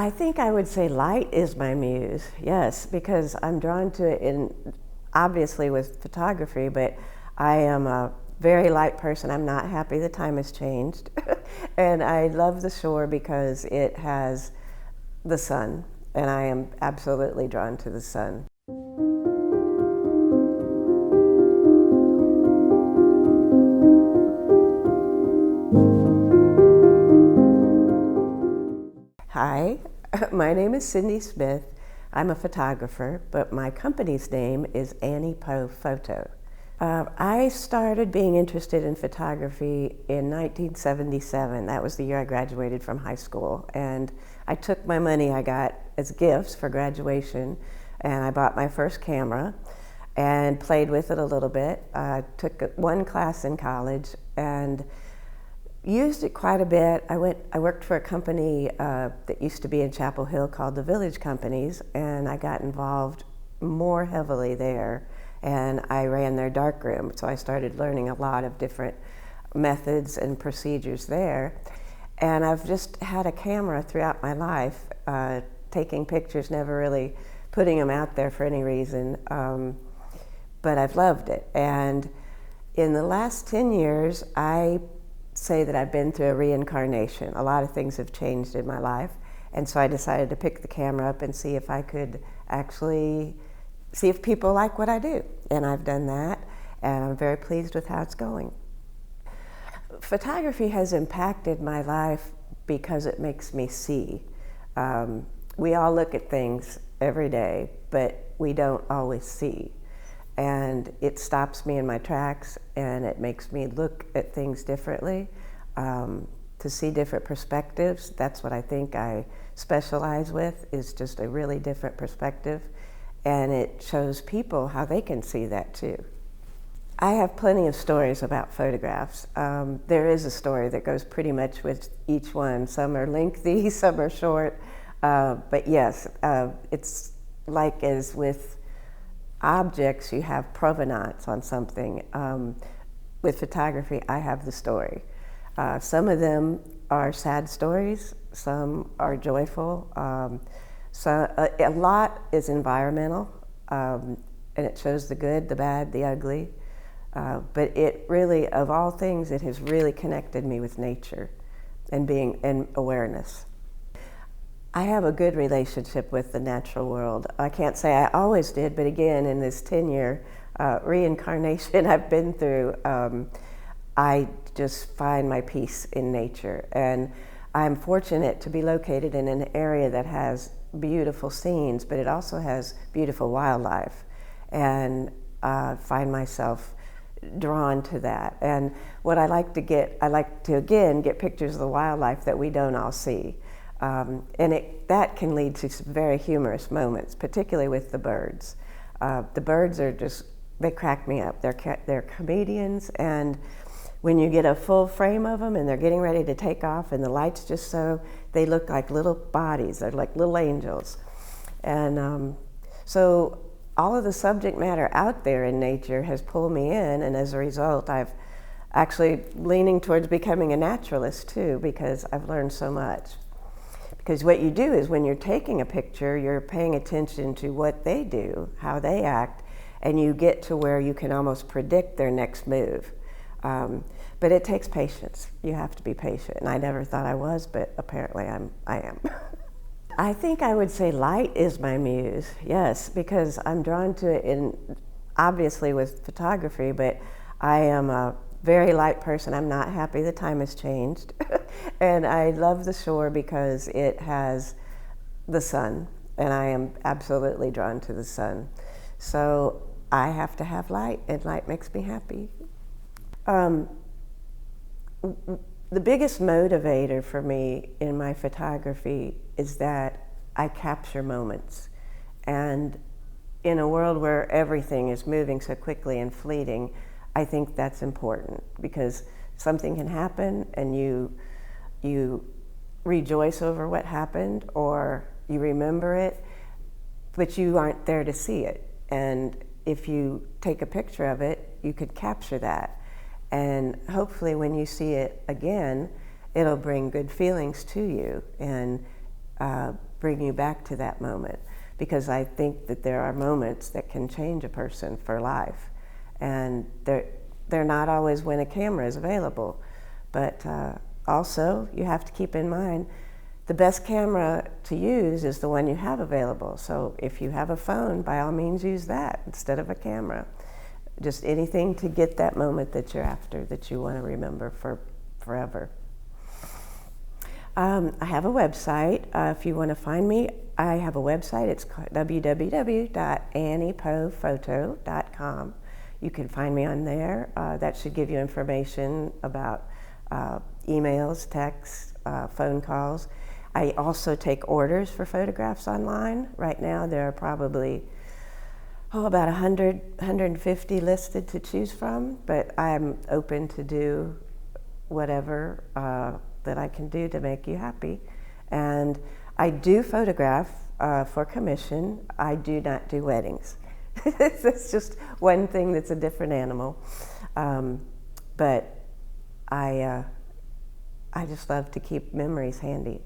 I think I would say light is my muse, yes, because I'm drawn to it obviously with photography, but I am a very light person. I'm not happy the time has changed. And I love the shore because it has the sun, and I am absolutely drawn to the sun. Hi, my name is Cindy Smith. I'm a photographer, but my company's name is Annie Poe Photo. I started being interested in photography in 1977. That was the year I graduated from high school. And I took my money I got as gifts for graduation, and I bought my first camera and played with it a little bit. I took one class in college and used it quite a bit. I worked for a company that used to be in Chapel Hill called the Village Companies, and I got involved more heavily there, and I ran their darkroom. So I started learning a lot of different methods and procedures there. And I've just had a camera throughout my life, taking pictures, never really putting them out there for any reason, but I've loved it. And in the last 10 years, I say that I've been through a reincarnation. A lot of things have changed in my life, and so I decided to pick the camera up and see if I could actually see if people like what I do. And I've done that, and I'm very pleased with how it's going. Photography has impacted my life because it makes me see. We all look at things every day, but we don't always see. And it stops me in my tracks, and it makes me look at things differently, to see different perspectives. That's what I think I specialize with, is just a really different perspective. And it shows people how they can see that too. I have plenty of stories about photographs. There is a story that goes pretty much with each one. Some are lengthy, some are short. But yes, it's like as with objects, you have provenance on something. With photography, I have the story. Some of them are sad stories, some are joyful. So a lot is environmental, and it shows the good, the bad, the ugly. But it really, of all things, it has really connected me with nature and awareness. I have a good relationship with the natural world. I can't say I always did, but again, in this 10-year reincarnation I've been through, I just find my peace in nature. And I'm fortunate to be located in an area that has beautiful scenes, but it also has beautiful wildlife. And I find myself drawn to that. And what I like to again get pictures of the wildlife that we don't all see. And that can lead to some very humorous moments, particularly with the birds. The birds are they crack me up. They're comedians, and when you get a full frame of them and they're getting ready to take off and the light's just so, they look like little bodies. They're like little angels. And so all of the subject matter out there in nature has pulled me in, and as a result, I've actually leaning towards becoming a naturalist too, because I've learned so much. Because what you do is when you're taking a picture, you're paying attention to what they do, how they act, and you get to where you can almost predict their next move. But it takes patience. You have to be patient. And I never thought I was, but apparently I am. I think I would say light is my muse, yes, because I'm drawn to it obviously with photography, but I am a very light person. I'm not happy the time has changed. And I love the shore because it has the sun, and I am absolutely drawn to the sun. So I have to have light, and light makes me happy. The biggest motivator for me in my photography is that I capture moments. And in a world where everything is moving so quickly and fleeting, I think that's important, because something can happen and you rejoice over what happened, or you remember it, but you aren't there to see it. And if you take a picture of it, you could capture that. And hopefully when you see it again, it'll bring good feelings to you. And bring you back to that moment, because I think that there are moments that can change a person for life, and they're not always when a camera is available. But also, you have to keep in mind, the best camera to use is the one you have available. So if you have a phone, by all means use that instead of a camera. Just anything to get that moment that you're after, that you want to remember for forever. I have a website. If you want to find me, I have a website. It's called www.anniepophoto.com. You can find me on there. That should give you information about emails, texts, phone calls. I also take orders for photographs online. Right now there are probably about 100, 150 listed to choose from, but I'm open to do whatever that I can do to make you happy. And I do photograph for commission. I do not do weddings. That's just one thing that's a different animal. But I just love to keep memories handy.